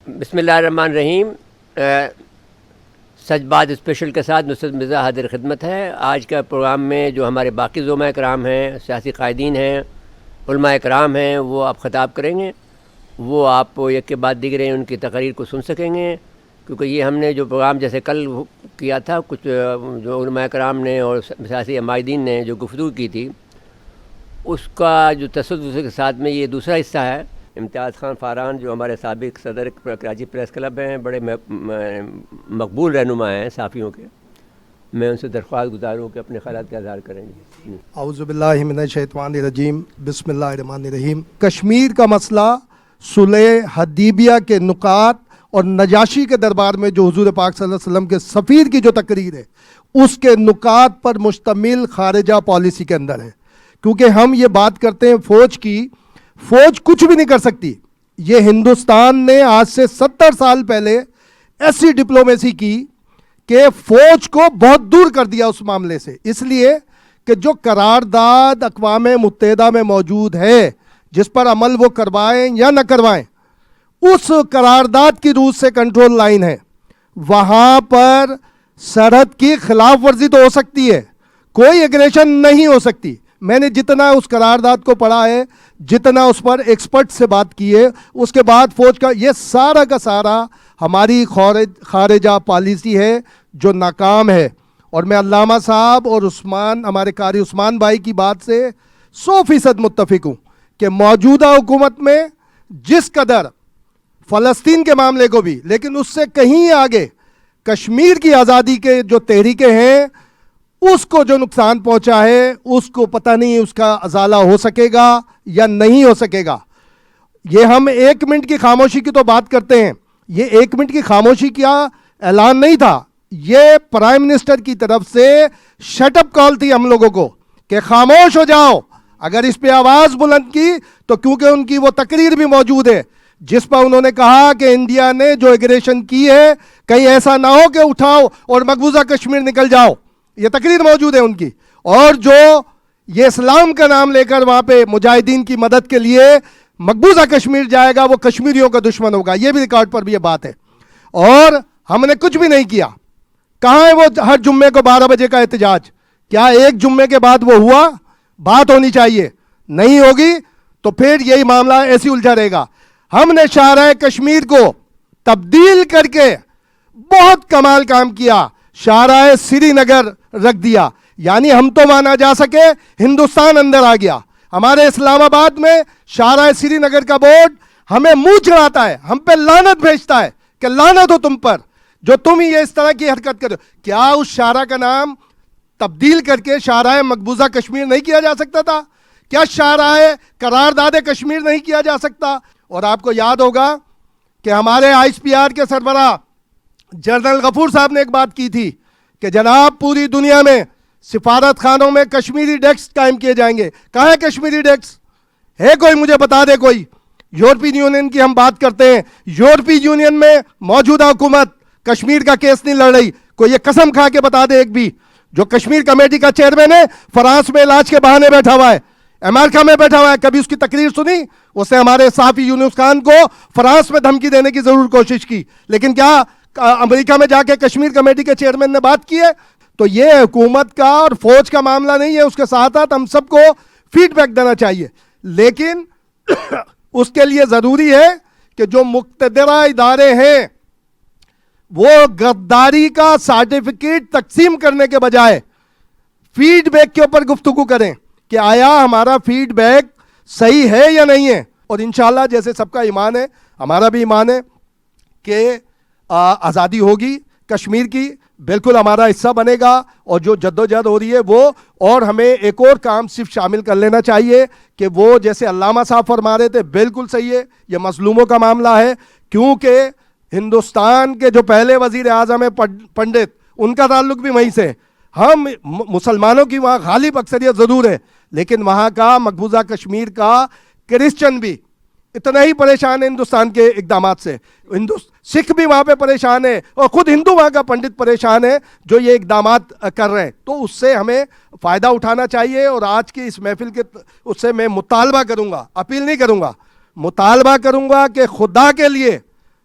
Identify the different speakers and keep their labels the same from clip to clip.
Speaker 1: بسم اللہ الرحمن الرحیم. سچ بات اسپیشل کے ساتھ نصرت مرزا حاضر خدمت ہے. آج کا پروگرام میں جو ہمارے باقی زمرہ کرام ہیں، سیاسی قائدین ہیں، علماء کرام ہیں، وہ آپ خطاب کریں گے. وہ آپ ایک کے بعد دیگر ان کی تقاریر کو سن سکیں گے، کیونکہ یہ ہم نے جو پروگرام جیسے کل کیا تھا، کچھ جو علماء کرام نے اور سیاسی عمائدین نے جو گفتگو کی تھی، اس کا جو تصدر کے ساتھ میں یہ دوسرا حصہ ہے. امتیاز خان فاران جو ہمارے سابق صدر کراچی پریس کلب ہیں، بڑے مقبول رہنما ہیں صحافیوں کے، میں ان سے درخواست گزار ہوں کہ اپنے خیالات کا اظہار کریں گے.
Speaker 2: اعوذ باللہ من الشیطان الرجیم، بسم اللہ الرحمن الرحیم. کشمیر کا مسئلہ، صلح حدیبیہ کے نکات اور نجاشی کے دربار میں جو حضور پاک صلی اللہ علیہ وسلم کے سفیر کی جو تقریر ہے، اس کے نکات پر مشتمل خارجہ پالیسی کے اندر ہے. کیونکہ ہم یہ بات کرتے ہیں فوج کی، فوج کچھ بھی نہیں کر سکتی. یہ ہندوستان نے آج سے 70 سال پہلے ایسی ڈپلومیسی کی کہ فوج کو بہت دور کر دیا اس معاملے سے، اس لیے کہ جو قرارداد اقوام متحدہ میں موجود ہے، جس پر عمل وہ کروائیں یا نہ کروائیں، اس قرارداد کی روح سے کنٹرول لائن ہے. وہاں پر سرحد کی خلاف ورزی تو ہو سکتی ہے، کوئی ایگریشن نہیں ہو سکتی. میں نے جتنا اس قرارداد کو پڑھا ہے، جتنا اس پر ایکسپرٹ سے بات کی ہے، اس کے بعد فوج کا یہ سارا کا سارا ہماری خارجہ پالیسی ہے جو ناکام ہے. اور میں علامہ صاحب اور عثمان، ہمارے قاری عثمان بھائی کی بات سے 100% متفق ہوں کہ موجودہ حکومت میں جس قدر فلسطین کے معاملے کو بھی، لیکن اس سے کہیں آگے کشمیر کی آزادی کے جو تحریکیں ہیں، اس کو جو نقصان پہنچا ہے، اس کو پتہ نہیں اس کا ازالہ ہو سکے گا یا نہیں ہو سکے گا. یہ ہم 1 منٹ کی خاموشی کی تو بات کرتے ہیں، یہ 1 منٹ کی خاموشی کا اعلان نہیں تھا، یہ پرائم منسٹر کی طرف سے شٹ اپ کال تھی ہم لوگوں کو کہ خاموش ہو جاؤ. اگر اس پہ آواز بلند کی تو کیونکہ ان کی وہ تقریر بھی موجود ہے جس پر انہوں نے کہا کہ انڈیا نے جو ایگریشن کی ہے، کہیں ایسا نہ ہو کہ اٹھاؤ اور مقبوضہ کشمیر نکل جاؤ. یہ تقریر موجود ہے ان کی. اور جو یہ اسلام کا نام لے کر وہاں پہ مجاہدین کی مدد کے لیے مقبوضہ کشمیر جائے گا، وہ کشمیریوں کا دشمن ہوگا. یہ بھی ریکارڈ پر بھی یہ بات ہے. اور ہم نے کچھ بھی نہیں کیا. کہاں ہے وہ ہر جمعے کو 12 بجے کا احتجاج؟ کیا ایک جمعے کے بعد وہ ہوا؟ بات ہونی چاہیے، نہیں ہوگی تو پھر یہی معاملہ ایسی الجھا رہے گا. ہم نے شاہراہ کشمیر کو تبدیل کر کے بہت کمال کام کیا، شاہراہ سری نگر رکھ دیا. یعنی ہم تو مانا جا سکے ہندوستان اندر آ گیا. ہمارے اسلام آباد میں شاہراہ سری نگر کا بورڈ ہمیں منہ چڑھاتا ہے، ہم پہ لعنت بھیجتا ہے کہ لعنت ہو تم پر جو تم یہ اس طرح کی حرکت کرو. کیا اس شاہراہ کا نام تبدیل کر کے شاہراہ مقبوضہ کشمیر نہیں کیا جا سکتا تھا؟ کیا شاہراہ قرارداد کشمیر نہیں کیا جا سکتا؟ اور آپ کو یاد ہوگا کہ ہمارے ICPR کے سربراہ جنرل غفور صاحب نے ایک بات کی تھی کہ جناب پوری دنیا میں سفارت خانوں میں کشمیری ڈیسک قائم کیے جائیں گے. کہاں ہے کشمیری ڈیسک؟ ہے کوئی مجھے بتا دے کوئی. یورپی یونین کی ہم بات کرتے ہیں، یورپی یونین میں موجودہ حکومت کشمیر کا کیس نہیں لڑ رہی. کوئی یہ قسم کھا کے بتا دے ایک بھی. جو کشمیر کمیٹی کا چیئرمین ہے، فرانس میں علاج کے بہانے بیٹھا ہوا ہے، امریکہ میں بیٹھا ہوا ہے. کبھی اس کی تقریر سنی؟ اس نے ہمارے صحافی یونس خان کو فرانس میں دھمکی دینے کی ضرور کوشش کی، لیکن کیا امریکہ میں جا کے کشمیر کمیٹی کے چیئرمین نے بات کی ہے؟ تو یہ حکومت کا اور فوج کا معاملہ نہیں ہے. اس کے ساتھ ساتھ ہم سب کو فیڈ بیک دینا چاہیے، لیکن اس کے لیے ضروری ہے کہ جو مقتدرہ ادارے ہیں وہ غداری کا سرٹیفکیٹ تقسیم کرنے کے بجائے فیڈ بیک کے اوپر گفتگو کریں کہ آیا ہمارا فیڈ بیک صحیح ہے یا نہیں ہے. اور انشاءاللہ جیسے سب کا ایمان ہے، ہمارا بھی ایمان ہے کہ آزادی ہوگی کشمیر کی، بالکل ہمارا حصہ بنے گا. اور جو جدوجہد ہو رہی ہے وہ، اور ہمیں ایک اور کام صرف شامل کر لینا چاہیے کہ وہ جیسے علامہ صاحب فرما رہے تھے، بالکل صحیح ہے، یہ مظلوموں کا معاملہ ہے. کیونکہ ہندوستان کے جو پہلے وزیر اعظم ہیں پنڈت، ان کا تعلق بھی وہیں سے. ہم مسلمانوں کی وہاں غالب اکثریت ضرور ہے، لیکن وہاں کا مقبوضہ کشمیر کا کرسچن بھی اتنا ہی پریشان ہے ہندوستان کے اقدامات سے. سکھ بھی وہاں پہ پریشان ہے، اور خود ہندو وہاں کا پنڈت پریشان ہے جو یہ اقدامات کر رہے ہیں. تو اس سے ہمیں فائدہ اٹھانا چاہیے. اور آج کی اس محفل کے اس سے میں مطالبہ کروں گا، اپیل نہیں کروں گا، مطالبہ کروں گا کہ خدا کے لیے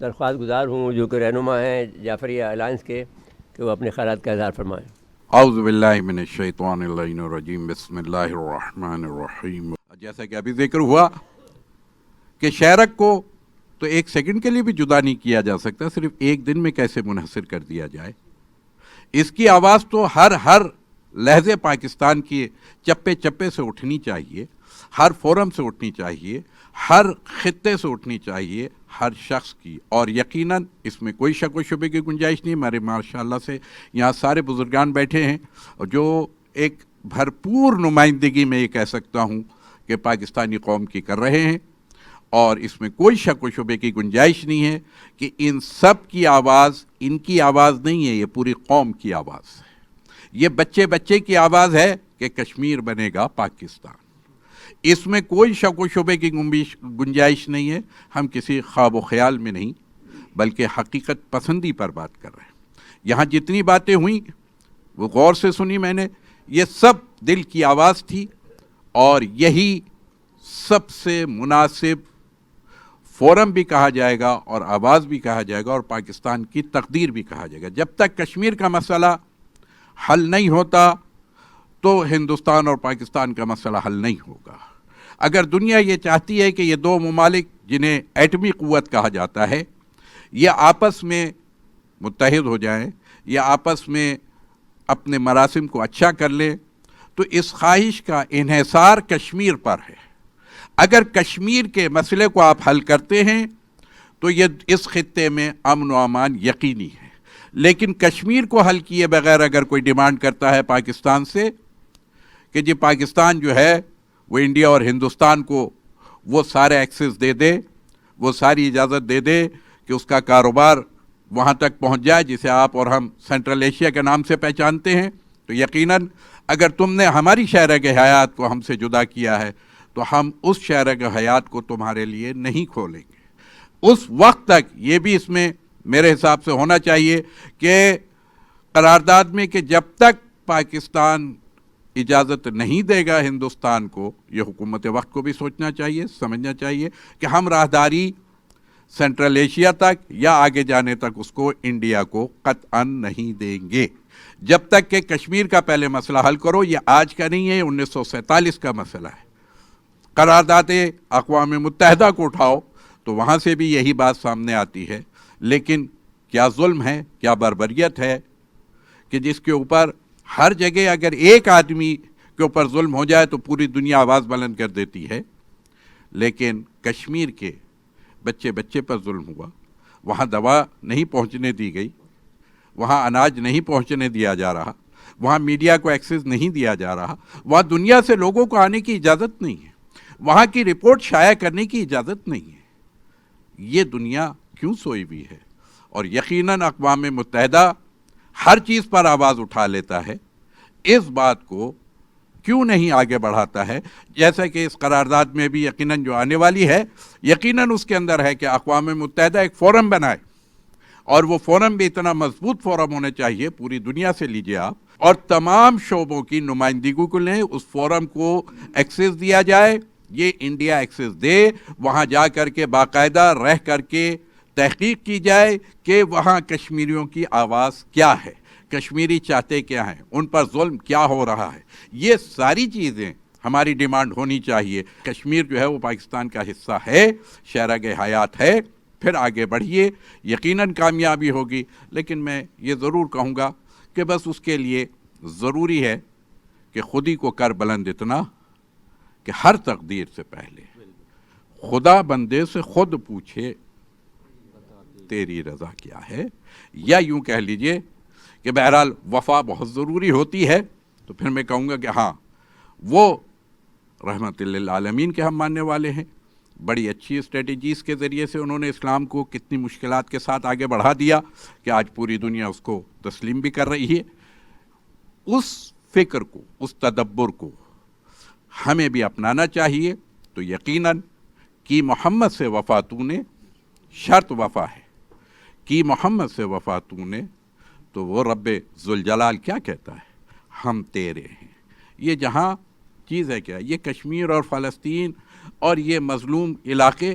Speaker 1: درخواست گزار ہوں جو کہ رہنما ہیں جعفریہ الائنس کے کہ وہ اپنے خیالات کا اظہار فرمائیں.
Speaker 3: اعوذ باللہ من الشیطان اللعین الرجیم بسم اللہ الرحمن الرحیم. جیسا کہ ابھی ذکر ہوا کہ شہرک کو تو ایک سیکنڈ کے لیے بھی جدا نہیں کیا جا سکتا، صرف ایک دن میں کیسے منحصر کر دیا جائے. اس کی آواز تو ہر لہجے پاکستان کی چپے چپے سے اٹھنی چاہیے، ہر فورم سے اٹھنی چاہیے، ہر خطے سے اٹھنی چاہیے، ہر شخص کی. اور یقیناً اس میں کوئی شک و شبے کی گنجائش نہیں. ہمارے ماشاءاللہ سے یہاں سارے بزرگان بیٹھے ہیں جو ایک بھرپور نمائندگی میں یہ کہہ سکتا ہوں کہ پاکستانی قوم کی کر رہے ہیں، اور اس میں کوئی شک و شبے کی گنجائش نہیں ہے کہ ان سب کی آواز ان کی آواز نہیں ہے، یہ پوری قوم کی آواز ہے. یہ بچے کی آواز ہے کہ کشمیر بنے گا پاکستان. اس میں کوئی شک و شبے کی گنجائش نہیں ہے. ہم کسی خواب و خیال میں نہیں بلکہ حقیقت پسندی پر بات کر رہے ہیں. یہاں جتنی باتیں ہوئیں وہ غور سے سنی میں نے، یہ سب دل کی آواز تھی، اور یہی سب سے مناسب فورم بھی کہا جائے گا اور آواز بھی کہا جائے گا اور پاکستان کی تقدیر بھی کہا جائے گا. جب تک کشمیر کا مسئلہ حل نہیں ہوتا تو ہندوستان اور پاکستان کا مسئلہ حل نہیں ہوگا. اگر دنیا یہ چاہتی ہے کہ یہ دو ممالک جنہیں ایٹمی قوت کہا جاتا ہے یہ آپس میں متحد ہو جائیں یا آپس میں اپنے مراسم کو اچھا کر لیں، تو اس خواہش کا انحصار کشمیر پر ہے. اگر کشمیر کے مسئلے کو آپ حل کرتے ہیں تو یہ اس خطے میں امن و امان یقینی ہے. لیکن کشمیر کو حل کیے بغیر اگر کوئی ڈیمانڈ کرتا ہے پاکستان سے کہ جی پاکستان جو ہے وہ انڈیا اور ہندوستان کو وہ سارے ایکسس دے دے، وہ ساری اجازت دے دے کہ اس کا کاروبار وہاں تک پہنچ جائے جسے آپ اور ہم سینٹرل ایشیا کے نام سے پہچانتے ہیں، تو یقیناً اگر تم نے ہماری شہرک حیات کو ہم سے جدا کیا ہے تو ہم اس شہرک حیات کو تمہارے لیے نہیں کھولیں گے. اس وقت تک یہ بھی اس میں میرے حساب سے ہونا چاہیے کہ قرارداد میں کہ جب تک پاکستان اجازت نہیں دے گا ہندوستان کو، یہ حکومت وقت کو بھی سوچنا چاہیے، سمجھنا چاہیے کہ ہم راہداری سینٹرل ایشیا تک یا آگے جانے تک اس کو انڈیا کو قطعاً نہیں دیں گے جب تک کہ کشمیر کا پہلے مسئلہ حل کرو. یہ آج کا نہیں ہے، 1947 کا مسئلہ ہے. قرارداد اقوام متحدہ کو اٹھاؤ تو وہاں سے بھی یہی بات سامنے آتی ہے. لیکن کیا ظلم ہے، کیا بربریت ہے کہ جس کے اوپر ہر جگہ اگر ایک آدمی کے اوپر ظلم ہو جائے تو پوری دنیا آواز بلند کر دیتی ہے. لیکن کشمیر کے بچے پر ظلم ہوا، وہاں دوا نہیں پہنچنے دی گئی، وہاں اناج نہیں پہنچنے دیا جا رہا، وہاں میڈیا کو ایکسس نہیں دیا جا رہا، وہاں دنیا سے لوگوں کو آنے کی اجازت نہیں ہے، وہاں کی رپورٹ شائع کرنے کی اجازت نہیں ہے. یہ دنیا کیوں سوئی ہوئی ہے؟ اور یقیناً اقوام متحدہ ہر چیز پر آواز اٹھا لیتا ہے، اس بات کو کیوں نہیں آگے بڑھاتا ہے؟ جیسا کہ اس قرارداد میں بھی یقیناً جو آنے والی ہے، یقیناً اس کے اندر ہے کہ اقوام متحدہ ایک فورم بنائے، اور وہ فورم بھی اتنا مضبوط فورم ہونا چاہیے، پوری دنیا سے لیجئے آپ، اور تمام شعبوں کی نمائندگی کو لیں، اس فورم کو ایکسس دیا جائے، یہ انڈیا ایکسس دے، وہاں جا کر کے باقاعدہ رہ کر کے تحقیق کی جائے کہ وہاں کشمیریوں کی آواز کیا ہے، کشمیری چاہتے کیا ہیں، ان پر ظلم کیا ہو رہا ہے. یہ ساری چیزیں ہماری ڈیمانڈ ہونی چاہیے. کشمیر جو ہے وہ پاکستان کا حصہ ہے، شہرک حیات ہے. پھر آگے بڑھیے، یقیناً کامیابی ہوگی. لیکن میں یہ ضرور کہوں گا کہ بس اس کے لیے ضروری ہے کہ خود ہی کو کر بلند اتنا کہ ہر تقدیر سے پہلے خدا بندے سے خود پوچھے تیری رضا کیا ہے. یا یوں کہہ لیجئے کہ بہرحال وفا بہت ضروری ہوتی ہے. تو پھر میں کہوں گا کہ ہاں، وہ رحمت للعالمین کے ہم ماننے والے ہیں. بڑی اچھی اسٹریٹجیز کے ذریعے سے انہوں نے اسلام کو کتنی مشکلات کے ساتھ آگے بڑھا دیا کہ آج پوری دنیا اس کو تسلیم بھی کر رہی ہے. اس فکر کو، اس تدبر کو ہمیں بھی اپنانا چاہیے. تو یقیناً کی محمد سے وفا تو نے، شرط وفا ہے، کی محمد سے وفا تو نے، تو وہ رب ذوالجلال کیا کہتا ہے؟ ہم تیرے ہیں. یہ جہاں چیز ہے کیا؟ یہ کشمیر اور فلسطین اور یہ مظلوم علاقے،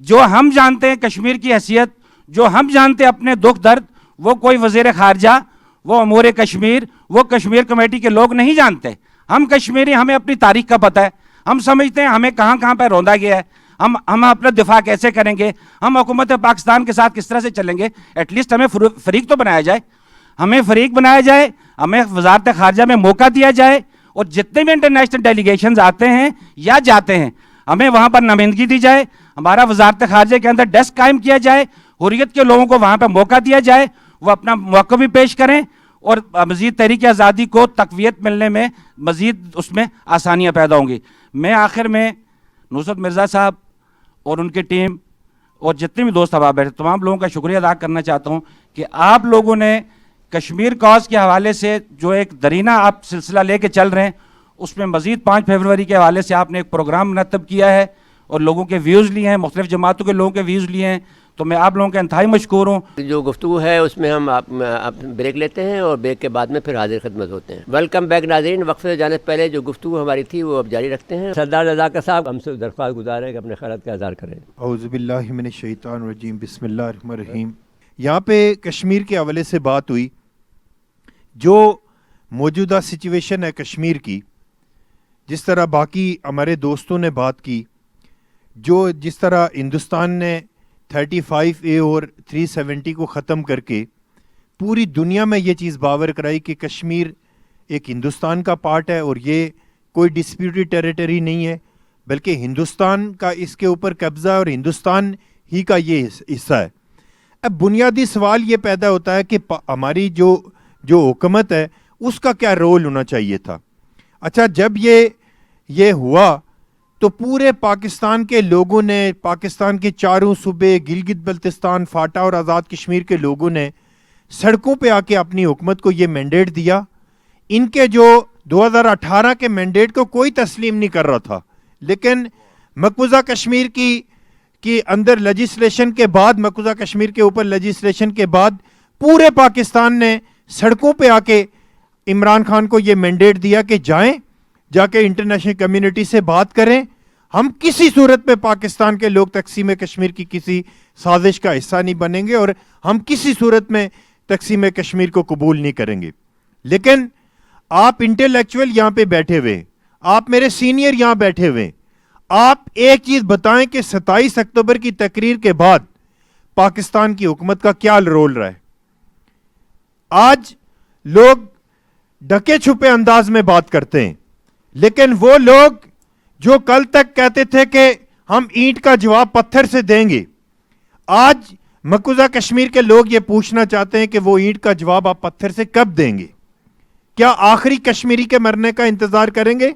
Speaker 4: جو ہم جانتے ہیں کشمیر کی حیثیت، جو ہم جانتے ہیں اپنے دکھ درد، وہ کوئی وزیر خارجہ، وہ امور کشمیر، وہ کشمیر کمیٹی کے لوگ نہیں جانتے. ہم کشمیری، ہمیں اپنی تاریخ کا پتہ ہے، ہم سمجھتے ہیں ہمیں کہاں کہاں پہ روندا گیا ہے، ہم اپنا دفاع کیسے کریں گے، ہم حکومت پاکستان کے ساتھ کس طرح سے چلیں گے. ایٹ لیسٹ ہمیں فریق تو بنایا جائے، ہمیں فریق بنایا جائے، ہمیں وزارت خارجہ میں موقع دیا جائے، اور جتنے بھی انٹرنیشنل ڈیلیگیشنز آتے ہیں یا جاتے ہیں ہمیں وہاں پر نمائندگی دی جائے، ہمارا وزارت خارجہ کے اندر ڈیسک قائم کیا جائے، حریت کے لوگوں کو وہاں پہ موقع دیا جائے، وہ اپنا موقع بھی پیش کریں، اور مزید تحریک آزادی کو تقویت ملنے میں مزید اس میں آسانیاں پیدا ہوں گی. میں آخر میں نصرت مرزا صاحب اور ان کی ٹیم اور جتنے بھی دوست احباب بیٹھے تمام لوگوں کا شکریہ ادا کرنا چاہتا ہوں کہ آپ لوگوں نے کشمیر کاز کے حوالے سے جو ایک درینہ آپ سلسلہ لے کے چل رہے ہیں، اس میں مزید 5 فروری کے حوالے سے آپ نے ایک پروگرام مرتب کیا ہے اور لوگوں کے ویوز لیے ہیں، مختلف جماعتوں کے لوگوں کے ویوز لیے ہیں، تو میں آپ لوگوں کے انتہائی مشکور ہوں.
Speaker 1: جو گفتگو ہے اس میں ہم بریک لیتے ہیں اور بریک کے بعد میں پھر حاضر خدمت ہوتے ہیں. ویلکم بیک ناظرین. وقفے سے جانے سے پہلے جو گفتگو ہماری تھی وہ اب جاری رکھتے ہیں. سردار رضاکر صاحب ہم سے درخواست گزار ہے کہ اپنے خیالات کا اظہار کریں.
Speaker 5: اعوذ باللہ من الشیطان الرجیم، بسم اللہ الرحمن الرحیم. یہاں پہ کشمیر کے حوالے سے بات ہوئی، جو موجودہ سچویشن ہے کشمیر کی، جس طرح باقی ہمارے دوستوں نے بات کی، جس طرح ہندوستان نے 35A اور 370 کو ختم کر کے پوری دنیا میں یہ چیز باور کرائی کہ کشمیر ایک ہندوستان کا پارٹ ہے اور یہ کوئی ڈسپیوٹڈ ٹیریٹری نہیں ہے، بلکہ ہندوستان کا اس کے اوپر قبضہ ہے اور ہندوستان ہی کا یہ حصہ ہے. اب بنیادی سوال یہ پیدا ہوتا ہے کہ ہماری جو حکومت ہے اس کا کیا رول ہونا چاہیے تھا. اچھا، جب یہ ہوا تو پورے پاکستان کے لوگوں نے، پاکستان کے چاروں صوبے، گلگت بلتستان، فاٹا اور آزاد کشمیر کے لوگوں نے سڑکوں پہ آ کے اپنی حکومت کو یہ مینڈیٹ دیا. ان کے جو 2018 کے مینڈیٹ کو کوئی تسلیم نہیں کر رہا تھا، لیکن مقبوضہ کشمیر کی اندر لیجسلیشن کے بعد، مقبوضہ کشمیر کے اوپر لیجسلیشن کے بعد پورے پاکستان نے سڑکوں پہ آ کے عمران خان کو یہ مینڈیٹ دیا کہ جا کے انٹرنیشنل کمیونٹی سے بات کریں، ہم کسی صورت میں پاکستان کے لوگ تقسیم کشمیر کی کسی سازش کا حصہ نہیں بنیں گے اور ہم کسی صورت میں تقسیم کشمیر کو قبول نہیں کریں گے. لیکن آپ انٹلیکچوئل یہاں پہ بیٹھے ہوئے، آپ میرے سینئر یہاں بیٹھے ہوئے، آپ ایک چیز بتائیں کہ 27 اکتوبر کی تقریر کے بعد پاکستان کی حکومت کا کیا رول رہا ہے. آج لوگ ڈھکے چھپے انداز میں بات کرتے ہیں، لیکن وہ لوگ جو کل تک کہتے تھے کہ ہم اینٹ کا جواب پتھر سے دیں گے، آج مقبوضہ کشمیر کے لوگ یہ پوچھنا چاہتے ہیں کہ وہ اینٹ کا جواب آپ پتھر سے کب دیں گے؟ کیا آخری کشمیری کے مرنے کا انتظار کریں گے؟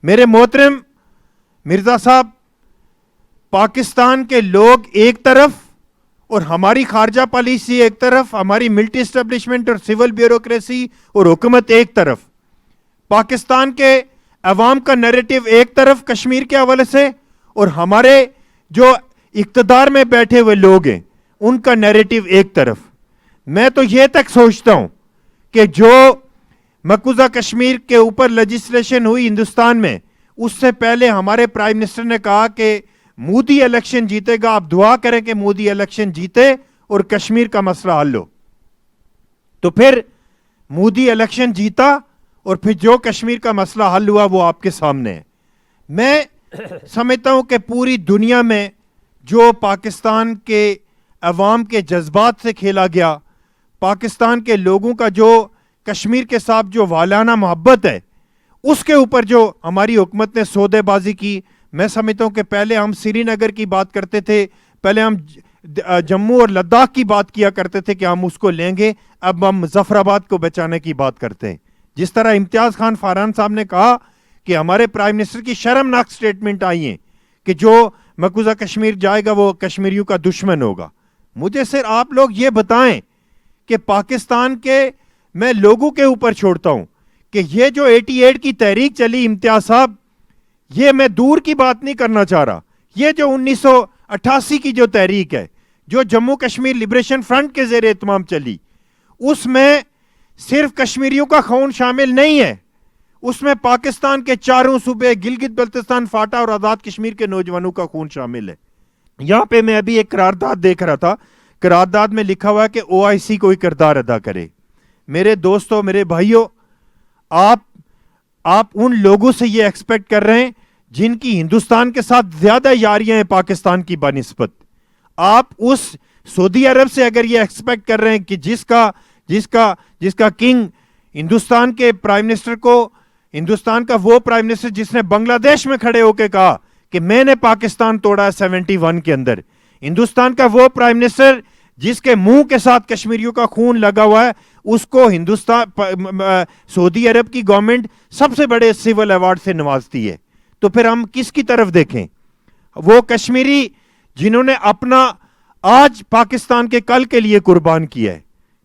Speaker 5: میرے محترم مرزا صاحب، پاکستان کے لوگ ایک طرف اور ہماری خارجہ پالیسی ایک طرف، ہماری ملٹری اسٹیبلشمنٹ اور سول بیوروکریسی اور حکومت ایک طرف، پاکستان کے عوام کا نیریٹو ایک طرف کشمیر کے حوالے سے، اور ہمارے جو اقتدار میں بیٹھے ہوئے لوگ ہیں ان کا نیریٹو ایک طرف. میں تو یہ تک سوچتا ہوں کہ جو مقبوضہ کشمیر کے اوپر لیجسلیشن ہوئی ہندوستان میں، اس سے پہلے ہمارے پرائم منسٹر نے کہا کہ مودی الیکشن جیتے گا، آپ دعا کریں کہ مودی الیکشن جیتے اور کشمیر کا مسئلہ حل ہو. تو پھر مودی الیکشن جیتا اور پھر جو کشمیر کا مسئلہ حل ہوا وہ آپ کے سامنے ہے. میں سمجھتا ہوں کہ پوری دنیا میں جو پاکستان کے عوام کے جذبات سے کھیلا گیا، پاکستان کے لوگوں کا جو کشمیر کے ساتھ جو والانہ محبت ہے، اس کے اوپر جو ہماری حکومت نے سودے بازی کی. میں سمجھتا ہوں کہ پہلے ہم سری نگر کی بات کرتے تھے، پہلے ہم جموں اور لداخ کی بات کیا کرتے تھے کہ ہم اس کو لیں گے، اب ہم مظفر آباد کو بچانے کی بات کرتے ہیں. جس طرح امتیاز خان فاران صاحب نے کہا کہ ہمارے پرائم منسٹر کی شرمناک سٹیٹمنٹ آئی ہیں کہ جو مقبوضہ کشمیر جائے گا وہ کشمیریوں کا دشمن ہوگا. مجھے صرف آپ لوگ یہ بتائیں کہ پاکستان کے میں لوگوں کے اوپر چھوڑتا ہوں کہ یہ جو 88 کی تحریک چلی امتیاز صاحب، یہ میں دور کی بات نہیں کرنا چاہ رہا، یہ جو 1988 کی جو تحریک ہے، جو جموں کشمیر لبریشن فرنٹ کے زیر اہتمام چلی، اس میں صرف کشمیریوں کا خون شامل نہیں ہے، اس میں پاکستان کے چاروں صوبے، گلگت بلتستان، فاٹا اور آزاد کشمیر کے نوجوانوں کا خون شامل ہے. یہاں پہ میں ابھی ایک قرارداد دیکھ رہا تھا, قرارداد میں لکھا ہوا ہے کہ OIC کوئی کردار ادا کرے. میرے دوستوں, میرے بھائیوں, آپ ان لوگوں سے یہ ایکسپیکٹ کر رہے ہیں جن کی ہندوستان کے ساتھ زیادہ یاریاں ہیں پاکستان کی بنسبت. آپ اس سعودی عرب سے اگر یہ ایکسپیکٹ کر رہے ہیں کہ جس کا کنگ ہندوستان کے پرائم منسٹر کو, ہندوستان کا وہ پرائم منسٹر جس نے بنگلہ دیش میں کھڑے ہو کے کہا کہ میں نے پاکستان توڑا ہے 71 کے اندر, ہندوستان کا وہ پرائم منسٹر جس کے منہ کے ساتھ کشمیریوں کا خون لگا ہوا ہے, اس کو سعودی عرب کی گورنمنٹ سب سے بڑے سول ایوارڈ سے نوازتی ہے. تو پھر ہم کس کی طرف دیکھیں؟ وہ کشمیری جنہوں نے اپنا آج پاکستان کے کل کے لیے قربان کیا ہے,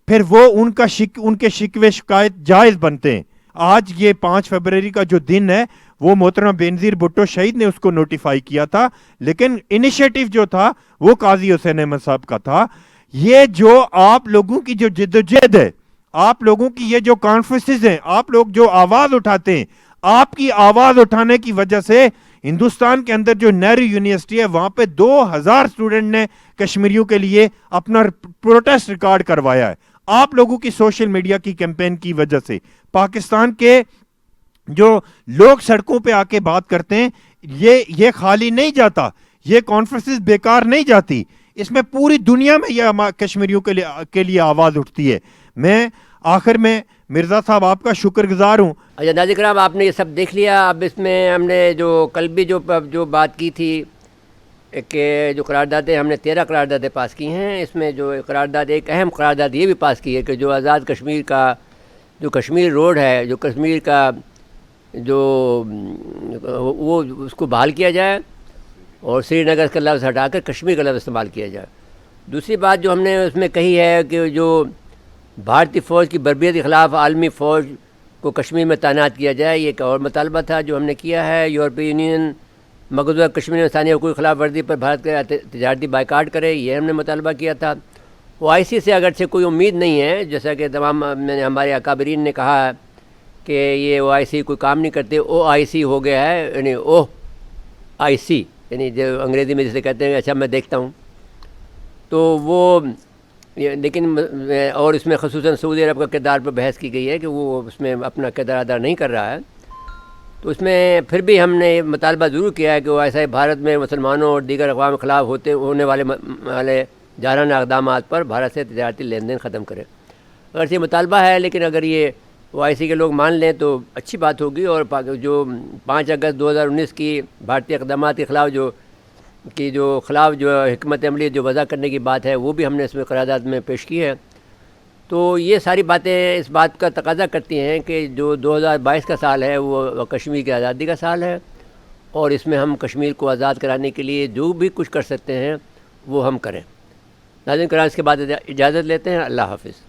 Speaker 5: پھر وہ ان کے شکوے شکایت جائز بنتے ہیں. آج یہ 5 فروری کا جو دن ہے وہ محترم بینظیر بھٹو شہید نے اس کو نوٹیفائی کیا تھا, لیکن انیشیٹو جو تھا وہ قاضی حسین احمد صاحب کا تھا. یہ جو آپ لوگوں کی جو جدوجہد ہے, آپ لوگوں کی یہ جو کانفرنسز ہیں, آپ لوگ جو آواز اٹھاتے ہیں, آپ کی آواز اٹھانے کی وجہ سے ہندوستان کے اندر جو نہرو یونیورسٹی ہے وہاں پہ 2000 اسٹوڈنٹ نے کشمیریوں کے لیے اپنا پروٹیسٹ ریکارڈ کروایا ہے. آپ لوگوں کی سوشل میڈیا کی کیمپین کی وجہ سے پاکستان کے جو لوگ سڑکوں پہ آ کے بات کرتے ہیں, یہ خالی نہیں جاتا, یہ کانفرنسز بیکار نہیں جاتی, اس میں پوری دنیا میں یہ کشمیریوں کے لیے آواز اٹھتی ہے. میں آخر میں مرزا صاحب آپ کا شکر گزار ہوں.
Speaker 1: اچھا ناظرین کرام, آپ نے یہ سب دیکھ لیا. اب اس میں ہم نے جو کل بھی جو بات کی تھی کہ جو قراردادیں ہم نے 13 قراردادیں پاس کی ہیں, اس میں جو قرارداد ایک اہم قرارداد یہ بھی پاس کی ہے کہ جو آزاد کشمیر کا جو کشمیر روڈ ہے, جو کشمیر کا جو وہ اس کو بحال کیا جائے اور سری نگر کا لفظ ہٹا کر کشمیر کا لفظ استعمال کیا جائے. دوسری بات جو ہم نے اس میں کہی ہے کہ جو بھارتی فوج کی بربریت کے خلاف عالمی فوج کو کشمیر میں تعینات کیا جائے, یہ ایک اور مطالبہ تھا جو ہم نے کیا ہے. یورپی یونین مقبوضہ کشمیر میں ثانیہ حقوق خلاف ورزی پر بھارت کا تجارتی بائیکاٹ کرے, یہ ہم نے مطالبہ کیا تھا. OIC سے اگرچہ کوئی امید نہیں ہے, جیسا کہ تمام ہمارے اکابرین نے کہا ہے کہ یہ OIC کوئی کام نہیں کرتے, OIC ہو گیا ہے, یعنی OIC, یعنی جو انگریزی میں جسے کہتے ہیں اچھا میں دیکھتا ہوں. تو وہ لیکن اور اس میں خصوصاً سعودی عرب کا کردار پر بحث کی گئی ہے کہ وہ اس میں اپنا کردار ادا نہیں کر رہا ہے. تو اس میں پھر بھی ہم نے مطالبہ ضرور کیا ہے کہ وہ ایسا بھارت میں مسلمانوں اور دیگر اقوام کے خلاف ہونے والے جارحانہ اقدامات پر بھارت سے تجارتی لین دین ختم کرے. اگر یہ مطالبہ ہے, لیکن اگر یہ OIC کے لوگ مان لیں تو اچھی بات ہوگی. اور جو 5 اگست 2019 کی بھارتی اقدامات کے خلاف جو حکمت عملی جو وضع کرنے کی بات ہے وہ بھی ہم نے اس میں قرارداد میں پیش کی ہے. تو یہ ساری باتیں اس بات کا تقاضا کرتی ہیں کہ جو 2022 کا سال ہے وہ کشمیر کی آزادی کا سال ہے, اور اس میں ہم کشمیر کو آزاد کرانے کے لیے جو بھی کچھ کر سکتے ہیں وہ ہم کریں. ناظرین کرام, اس کے بعد اجازت لیتے ہیں. اللہ حافظ.